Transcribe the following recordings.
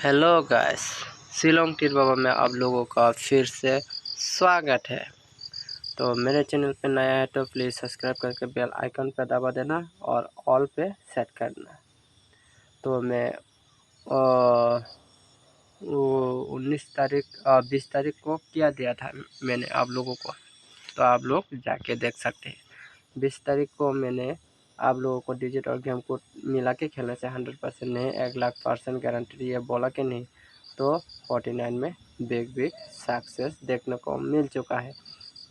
Hello guys, Shillong टीर बाबा में आप लोगों का फिर से स्वागत है। तो मेरे चैनल पे नया है तो प्लीज़ सब्सक्राइब करके बेल आइकन पे दबा देना और ऑल पे सेट करना। तो मैं 20 तारीख को क्या दिया था मैंने आप लोगों को, तो आप लोग जाके देख सकते हैं। 20 तारीख को मैंने आप लोगों को डिजिट और गेम कोड मिला के खेलने से 100% नहीं 1,00,000% गारंटी ये बोला कि नहीं। तो 49 में बिग सक्सेस देखने को मिल चुका है।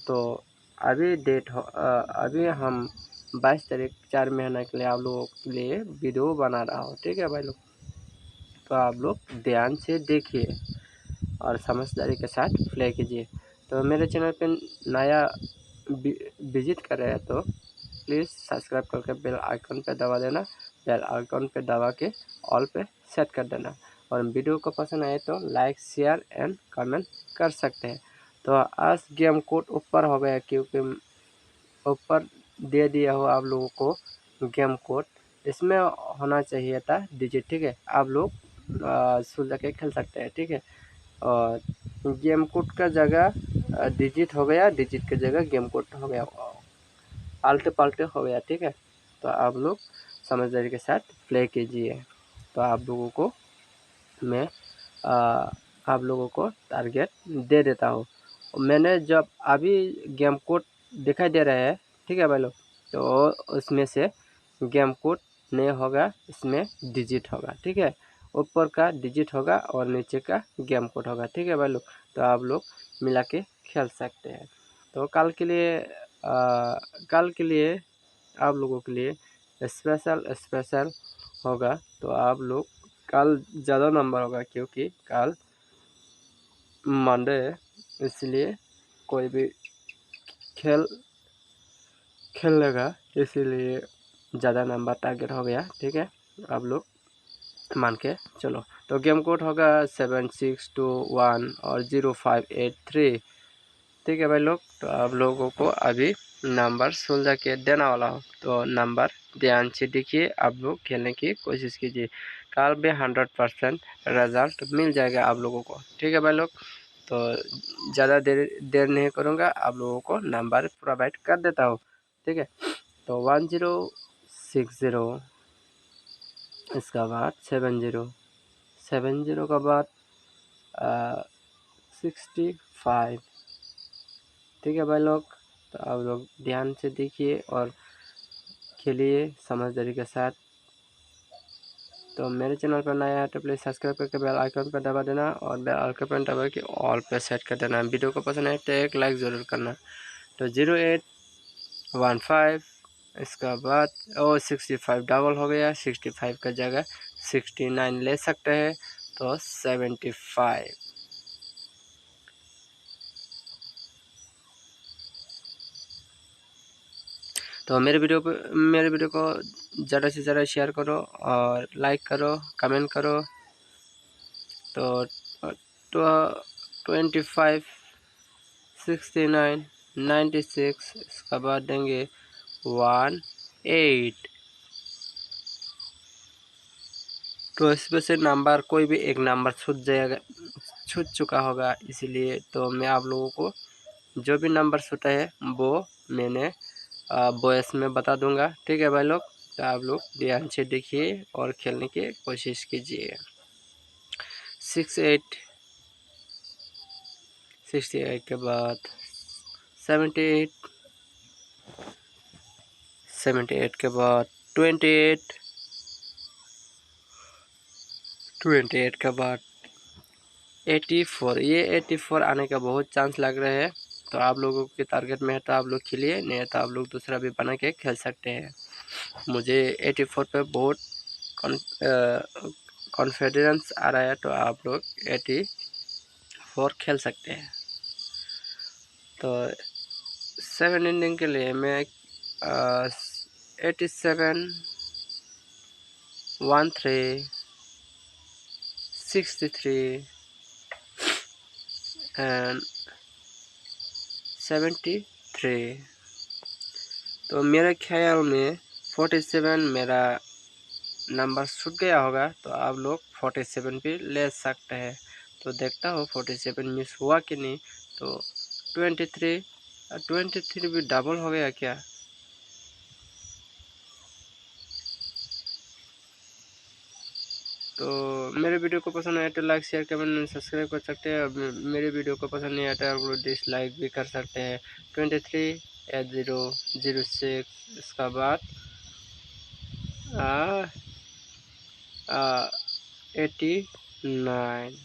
तो अभी अभी हम 22 तारीख 4 महीने के लिए आप लोगों के लिए वीडियो बना रहा हूँ, ठीक है भाई लोग। तो आप लोग ध्यान से देखिए और समझदारी के साथ प्ले कीजिए। तो मेरे चैनल पे नया विजिट कर रहे हैं तो प्लीज़ सब्सक्राइब करके बेल आइकन पे दबा देना। बेल आइकन पे दबा के ऑल पे सेट कर देना। और वीडियो को पसंद आए तो लाइक शेयर एंड कमेंट कर सकते हैं। तो आज गेम कोड ऊपर हो गया क्योंकि ऊपर दे दिया हो आप लोगों को गेम कोड। इसमें होना चाहिए था डिजिट, ठीक है। आप लोग सुलझा के खेल सकते हैं, ठीक है। और गेम कोड का जगह डिजिट हो गया, डिजिट की जगह गेम कोड हो गया, आल्टे पाल्टे हो गया, ठीक है। तो आप लोग समझदारी के साथ प्ले कीजिए। तो आप लोगों को मैं आप लोगों को टारगेट दे देता हूँ। मैंने जब अभी गेम कोड दिखाई दे रहा है, ठीक है भाई लोग, तो उसमें से गेम कोड नहीं होगा, इसमें डिजिट होगा, ठीक है। ऊपर का डिजिट होगा और नीचे का गेम कोड होगा, ठीक है भाई लोग। तो आप लोग मिला के खेल सकते हैं। तो कल के लिए आप लोगों के लिए स्पेशल होगा। तो आप लोग कल ज़्यादा नंबर होगा क्योंकि कल मंडे है, इसलिए कोई भी खेलेगा, इसीलिए ज़्यादा नंबर टारगेट हो गया, ठीक है। आप लोग मान के चलो। तो गेम कोड होगा 7621 और 0583, ठीक है भाई लोग। तो आप लोगों को अभी नंबर सुलझा के देने वाला हो, तो नंबर ध्यान से देखिए, आप लोग खेलने की कोशिश कीजिए। कल भी 100% रिजल्ट मिल जाएगा आप लोगों को, ठीक है भाई लोग। तो ज़्यादा देर नहीं करूँगा, आप लोगों को नंबर प्रोवाइड कर देता हूँ, ठीक है। तो 1060, इसका बाद 70 का बाद 65, ठीक है भाई लोग। तो आप लोग ध्यान से देखिए और खेलिए समझदारी के साथ। तो मेरे चैनल पर नया है तो प्लीज़ सब्सक्राइब करके बेल आइकन पर दबा देना और बेल आइकन पर दबा के ऑल पे सेट कर देना। वीडियो को पसंद है तो एक लाइक ज़रूर करना। तो 0815, इसका बाद 65 डबल हो गया, 65 का जगह 69 ले सकते हैं, तो 75। तो मेरे वीडियो को ज़्यादा से ज़्यादा शेयर करो और लाइक करो, कमेंट करो। तो 25, 69, 96, इसका बाद देंगे 18। तो इसमें से नंबर कोई भी एक नंबर छूट चुका होगा, इसीलिए तो मैं आप लोगों को जो भी नंबर छूटा है वो मैंने वॉइस में बता दूंगा, ठीक है भाई लोग। तो आप लोग ध्यान से देखिए और खेलने की कोशिश कीजिए। 68 के बाद 78, 78 के बाद 28, 28 के बाद 84। ये 84 आने का बहुत चांस लग रहा है। तो आप लोगों के टारगेट में है तो आप लोग खेलिए, नहीं है तो आप लोग दूसरा भी बना के खेल सकते हैं। मुझे 84 पे बहुत कॉन्फिडेंस आ रहा है, तो आप लोग 84 खेल सकते हैं। तो 7 इनिंग के लिए मैं 87, 13, 63 एंड 73। तो मेरे ख्याल में 47 मेरा नंबर छूट गया होगा, तो आप लोग 47 भी ले सकते हैं। तो देखता हूँ 47 मिस हुआ कि नहीं। तो 23 भी डबल हो गया क्या? तो मेरे वीडियो को पसंद आया तो like share comment and subscribe कर सकते हैं। अब मेरे वीडियो को पसंद नहीं आता है आप डिसलाइक भी कर सकते हैं। 23 8006 इसका बाद 89